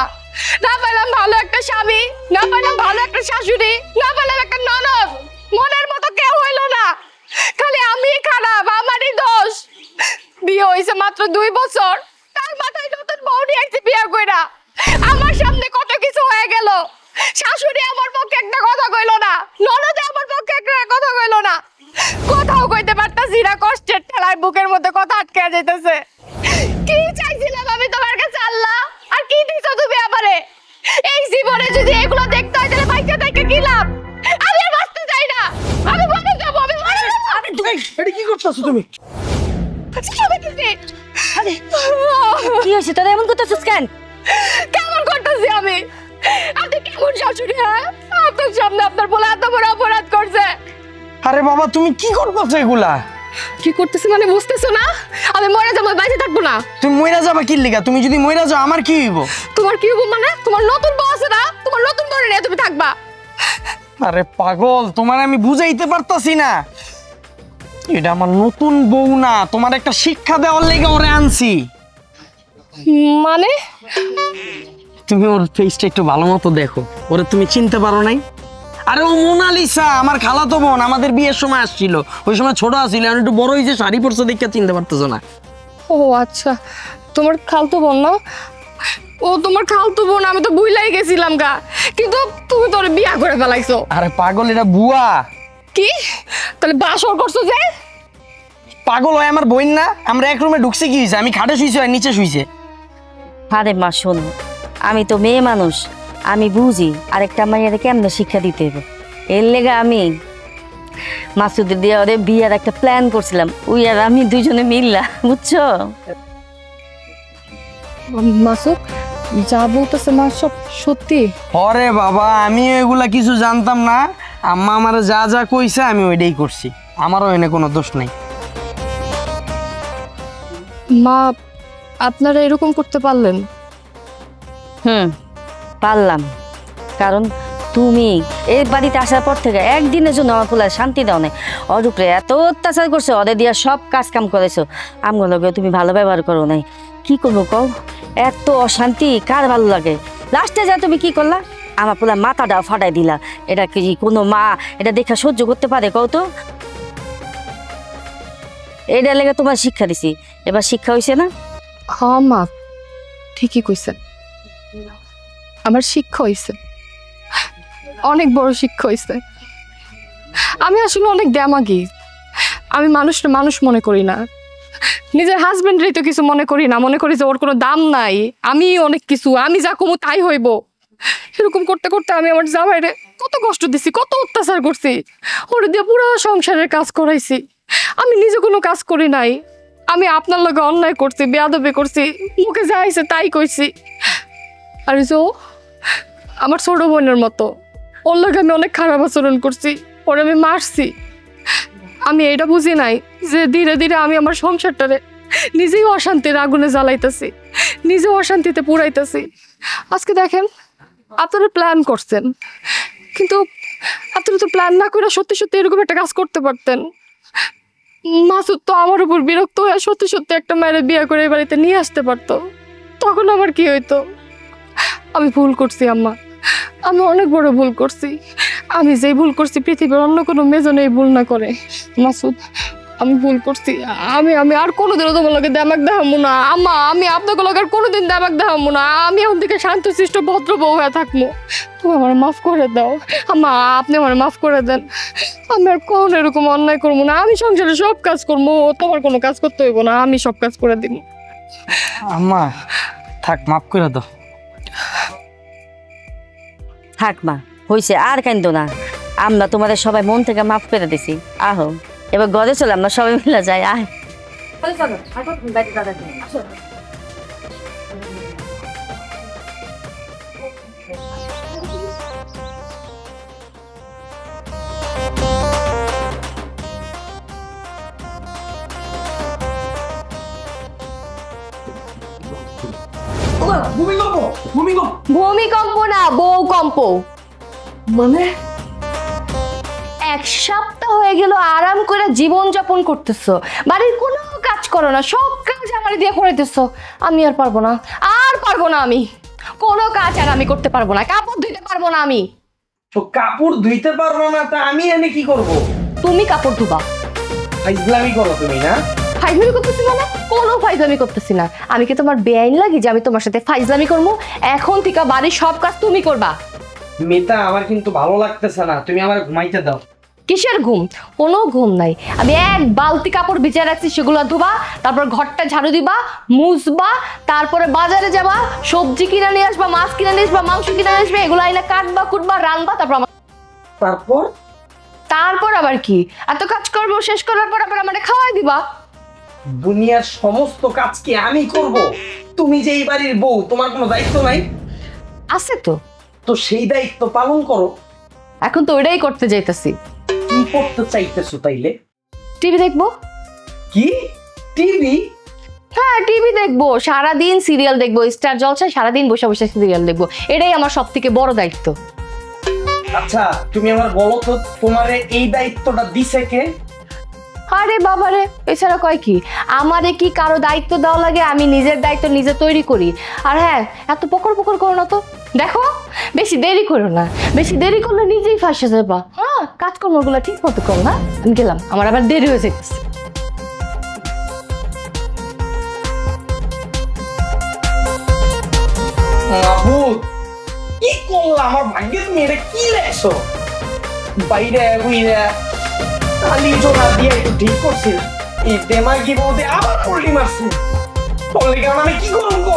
Speaker 2: না পাইলাম ভালো একটা স্বামী, না পাইলাম ভালো একটা শাশুড়ি, না পাইলাম একটা ননদ। মনের মতো কেউ হইলো না, খালি আমি খারাপ, আমারই দোষ। বিয়ে হয়েছে মাত্র 2 বছর, তার মাথায় নতুন বউ নিয়ে আসছে বিয়ে কইরা। আমার সামনে কত কিছু হয়ে গেল। শাশুড়ি আমার পক্ষে একটা কথা কইলো না, ননদে আমার পক্ষে একটা কথা কইলো না, কোথাও কইতে পারতাছি না। কষ্টের ঠেলায় বুকের মধ্যে কথা আটকে যাইতেছে। কি চাইছিলাম আমি তোমার কাছে আল্লাহ, আর কি দিছো তুমি আমারে? এই জীবনে যদি এগুলো দেখতে হয় তাহলে বাইকে থেকে কি লাভ? আমি আর বাঁচতে চাই না, আমি মরে যাব, আমি মরে যাব।
Speaker 4: এটা কি করতেছো তুমি?
Speaker 3: কি হয়েছে তোরা এমন করতেছিস কেন?
Speaker 2: কেমন করতেছি আমি? আপনি কেমন শাশুড়ি? হ্যাঁ, আপনার সামনে আপনার বলে এত বড় অপরাধ করছে।
Speaker 4: আরে বাবা, তুমি কি করতেছো এগুলা?
Speaker 2: কি করতেছি মানে বুঝতেছো না? আমি মরে যাবো, বাইরে থাকবো না।
Speaker 4: তুমি মইরা যাবা কি লিগা? তুমি যদি মইরা যাও আমার কি হইব?
Speaker 2: তোমার কি হবো মানে? তোমার নতুন বউ আছে না, তোমার নতুন বউ নিয়ে তুমি থাকবা।
Speaker 4: আরে পাগল, তোমার আমি বুঝাইতে পারতাছি না। এটা আমার নতুন বউ না, তোমার একটা শিক্ষা দেওয়ার লেগে ওরে আনছি।
Speaker 2: মানে
Speaker 4: তুমি ওর ফেসটা একটু ভালো মতো দেখো, ওরে তুমি চিনতে পারো নাই? আরে ও মোনালিসা, আমার খালাতো বোন, আমাদের বিয়ের সময় আসছিল। ওই সময় ছোট আছিল, এখন একটু বড় হয়েছে, শাড়ি পরছে দেখে চিনতে পারতেছো না।
Speaker 2: ও আচ্ছা, তোমার খালতো বোন না? ও তোমার খালতো বোন, আমি তো ভুলাই গেছিলাম গা। কিন্তু তুমি তো ওরে বিয়া করে ফেলাইছো।
Speaker 4: আরে পাগল, এটা বুয়া।
Speaker 5: কি তাহলে বাসর করছো যে?
Speaker 4: পাগল হয় আমার বোন না? আমরা এক রুমে ঢুকছি, কি হয়েছে? আমি খাটে শুইছি আর নিচে শুইছে।
Speaker 3: আরে মা শোনো, আমি তো মেয়ে মানুষ, আমি বুঝি আরেকটা মাইয়ারে কেমনে শিক্ষা দিতে হবে। এর লেগে আমি মাসুদের দিয়ে ওদের বিয়ার একটা প্ল্যান করছিলাম, ওই আর আমি দুইজনে মিললা, বুঝছো?
Speaker 5: মাসুদ যা বলতেছে মা সব সত্যি?
Speaker 4: হরে বাবা, আমি এগুলা কিছু জানতাম না। আম্মা আমার যা যা কইছে আমি ওইটাই করছি, আমারও এনে কোনো দোষ নাই।
Speaker 5: মা আপনারা এরকম করতে পারলেন?
Speaker 3: পারলাম, কারণ তুমি এই বাড়িতে আসার পর থেকে একদিনের জন্য আমার পোলার শান্তি দাও নাই। ওর উপরে এত অত্যাচার করছো, ওদের দিয়া সব কাজ কাম করেছো, আমগুলোকে তুমি ভালো ব্যবহার করো নাই। কি করবো কও, এত অশান্তি কার ভালো লাগে? লাস্টে যা তুমি কি করলা, আমার পোলার মাথাটা ফাটাই দিলা। এটা কি কোনো মা এটা দেখা সহ্য করতে পারে কও তো? এটা লেগে তোমার শিক্ষা দিছি, এবার শিক্ষা হয়েছে না?
Speaker 5: হ্যাঁ মা ঠিকই কইছেন, আমার শিক্ষা হইছে, অনেক বড় শিক্ষা হইছে। আমি আসলে অনেক দ্যামাগি, আমি মানুষটা মানুষ মনে করি না, নিজের হাজবেন্ডেরই তো কিছু মনে করি না, মনে করি যে ওর কোনো দাম নাই, আমি অনেক কিছু, আমি যা কমু তাই হইব। এরকম করতে করতে আমি আমার জামাইরে কত কষ্ট দিছি, কত অত্যাচার করছি, ওর দিয়ে পুরো সংসারের কাজ করাইছি। আমি নিজে কোনো কাজ করি নাই, আমি আপনার লগে অন্যায় করছি, বেয়াদবি করছি, মুখে যা আইছে তাই কইছি। আর যে আমার ছোট বোনের মতো, ওর লগে আমি অনেক খারাপ আচরণ করছি, ওরে আমি মারছি। আমি এটা বুঝি নাই যে ধীরে ধীরে আমি আমার সংসারটারে নিজেই অশান্তির আগুনে জ্বালাইতেছি, নিজেও অশান্তিতে পুরাইতেছি। আজকে দেখেন আপনারা প্ল্যান করছেন, কিন্তু আপনারা তো প্ল্যান না করে সত্যি সত্যি এরকম একটা কাজ করতে পারতেন। মাসুদ তো আমার উপর বিরক্ত হয়ে সত্যি সত্যি একটা মেয়ের বিয়ে করে এই বাড়িতে নিয়ে আসতে পারতো, তখন আমার কি হইতো? আমি ভুল করছি আম্মা, আমি অনেক বড় ভুল করছি। আমি যেই ভুল করছি পৃথিবীর অন্য কোনো মেয়ে এই ভুল না করে। মাসুদ আমি ভুল করছি, আমি আমি আর কোনোদিনও তোমার লগে দামাক দেখাবো না আম্মা, আমি আপনাকে লগে আর কোনোদিন দামাক দেখাবো না। আমি এখন থেকে শান্তশিষ্ট ভদ্র বউ হয়ে থাকবো, তুমি আমার মাফ করে দাও আম্মা, আপনি আমার মাফ করে দেন। আমি আর কখনো এরকম অন্যায় করবো না, আমি সংসারে সব কাজ করবো, তোমার কোনো কাজ করতে হইব না, আমি সব কাজ করে দিব।
Speaker 4: আম্মা থাক, মাফ করে দাও।
Speaker 3: থাক মা, হয়েছে, আর কান্দো না। আমরা তোমাদের সবাই মন থেকে মাফ করে দিছি। আহো এবার ঘরে চলে, আমরা সবাই মিলে যাই। আয়
Speaker 2: ভূমিকম্প না, ভূকম্প।
Speaker 1: মানে
Speaker 2: এক সপ্তাহ হয়ে গেল আরাম করে জীবন যাপন করতেছো, বাড়ির কোনো কাজ করো না, সব কাজ আমার দিয়ে করাইতেছো। আমি আর পারবো না, আর পারবো না, আমি কোনো কাজ আর আমি করতে পারবো না, কাপড় ধুইতে পারবো না। আমি
Speaker 1: তো কাপড় ধুইতে পারবো না, তা আমি এনে কি করব?
Speaker 2: তুমি কাপড় ধুবা।
Speaker 1: ফাইজলামি করো তুমি না?
Speaker 2: ফাইজলামি করতেছি না, কোনো ফাইজলামি করতেছি না। আমি কি তোমার বেআইন লাগি যে আমি তোমার সাথে ফাইজলামি করবো? এখন থেকে বাড়ির সব কাজ তুমি করবা।
Speaker 1: মেয়েটা আমার কিন্তু ভালো লাগতেছে না, তুমি আমার ঘুমাইতে দাও।
Speaker 2: কিসের ঘুম? কোনো ঘুম নাই। আমি এক বালতি কাপড় ভিজে রাখছি, সেগুলো ধোবা, তারপর ঘরটা ঝাড়ু দিবা, মুছবা, তারপরে বাজারে যাবা, সবজি কিনে নিয়ে আসবা, মাছ কিনে নিয়ে আসবা, মাংস কিনে নিয়ে আসবে, এগুলো আইনা কাটবা, কুটবা, রানবা, তারপর আবার কি? এত কাজ করবো, শেষ করার পর আবার আমাকে খাওয়াই দিবা।
Speaker 1: দুনিয়ার সমস্ত কাজ কি আমি করব? তুমি যে এই বাড়ির বউ, তোমার কোনো দায়িত্ব নাই?
Speaker 2: আছে তো,
Speaker 1: তো সেই দায়িত্ব পালন করো।
Speaker 2: এখন তো ওইটাই করতে যাইতেছি।
Speaker 1: কি করতে চাইতেছো তাইলে?
Speaker 2: টিভি দেখবো।
Speaker 1: কি টিভি?
Speaker 2: হ্যাঁ টিভি দেখবো, সারাদিন সিরিয়াল দেখবো, স্টার জলসায় সারাদিন বসে বসে সিরিয়াল দেখবো, এটাই আমার সব থেকে বড় দায়িত্ব।
Speaker 1: আচ্ছা তুমি আমার বলো তো, তোমারে এই দায়িত্বটা দিছে কে?
Speaker 2: আরে বাবারে, এছাড়া কয় কি? আমারে কি কারো দায়িত্ব দেওয়া লাগে? আমি নিজের দায়িত্ব নিজে তৈরি করি। আর হ্যাঁ, এত পকর পকর করো না তো, দেখো বেশি দেরি করো না, বেশি দেরি করলে নিজেই ফাঁসে যাবা। হ্যাঁ কাজকর্মগুলো ঠিক মতো করো না, আমি গেলাম, আমার আবার দেরি হয়ে যেতেছে।
Speaker 1: কি করলা? আমার ভাগ্যের মেয়েরা কি লেছো? বাইরে বুইরা
Speaker 4: কালি জোড়া দিয়ে একটু ঠিক করছে এই দেমাগি বউতে আবার পোল্টি মারছে বললি কেমন আমি কি করবো